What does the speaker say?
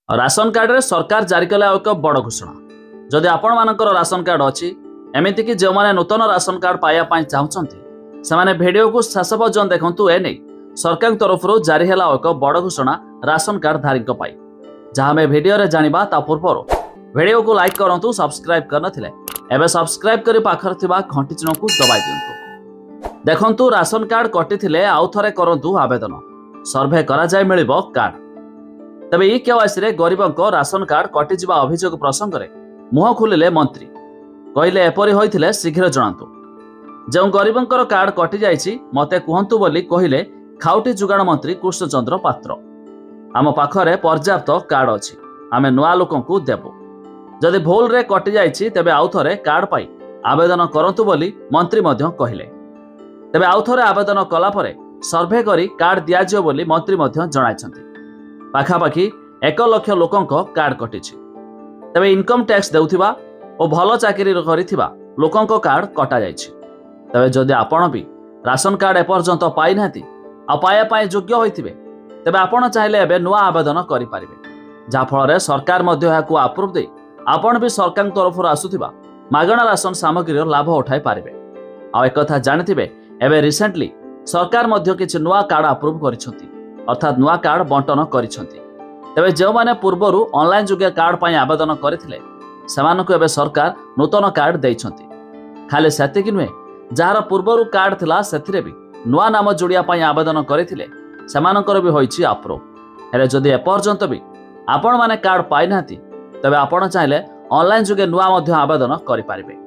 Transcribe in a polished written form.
Ration card रे सरकार जारी कला एक बड़ घोषणा। जदि आपण मानकर राशन कार्ड अच्छी एमती कि जो मैंने नूतन राशन कार्ड पाइबा चाहते से भिडियो को शेष पर्यटन देखु एने सरकार तरफ जारी है एक बड़ घोषणा राशन कार्ड धारी जहाँ आम भिडियो रे जानिबा ता पूर्व भिडियो को लाइक करूँ सब्सक्राइब करनथिले एबे सब्सक्राइब करी पाखर थिबा घंटी चिन्ह को दबाई दियंतु। देखंतु राशन कार्ड कटि थिले आउ थरे करंतु आवेदन सर्वे करा जाय मिलिबो कार्ड। तबे ई केवाईसी रे गरीबंको राशन कार्ड कटि जिबा अभियोग प्रसंग रे मुह खुलिले मंत्री कहिले एपरि होइथिले शीघ्र जणांतु। जो गरीबंकर कार्ड कटि जाइछि मते कुहंतु बोली कहिले खाउटी जुगाण मंत्री कृष्णचंद्र पात्र। आम पाखरे पर्याप्त कार्ड अछि आमे नुआ लोकंकु देबो। जदि भूल रे कटि जाइछि तेबे आउ थरे कार्ड पाई आवेदन करंतु बोली मंत्री मध्य कहिले। तेबे आउ थरे आवेदन कला परे सर्वे करी कार्ड दियाजियो बोली मंत्री मध्य जणाइछन्ति। पाखापाखि 1 लाख लोकंक कार्ड कटिछि। तेबे इनकम टैक्स देउथिबा और भल चाकरी करिथिबा लोकंक कार्ड कटा जाइछि। तेबे जदि आपण भी राशन कार्ड एपर्यंत पाई नाथि आ पाया पाई योग्य होइथिबे तेबे आपण चाहिले एबे नुआ आवेदन करि पारिबे जा फल रे सरकार मध्य याकू अप्रूव दे आपण भी सरकार तरफ आसुथिबा मागणा राशन सामग्री लाभ उठाई पारिबे। आ एक कथा जानिथिबे एबे रिसेंटली सरकार मध्य किछि नुआ कार्ड अप्रूव करिसथि अर्थात नुआ कार्ड बंटन करिसथि। तेबे जो माने पूर्वरु ऑनलाइन जोग्य कार्ड पई आवेदन करिथिले सेमानकु एबे सरकार नूतन कार्ड दैछथि। खाली सेतिकि नुहे जार पूर्वरु कार्ड थिला सेथिरे भी नुआ नाम जोड़िया पई आवेदन करिथिले सेमानकर भी होइछि अप्रूव। हेले जदि एपर्यंत भी आपण माने कार्ड पाइ नाथि तबे आपण चाहिले ऑनलाइन जोगे नुआ मध्य आवेदन करि पारिबे।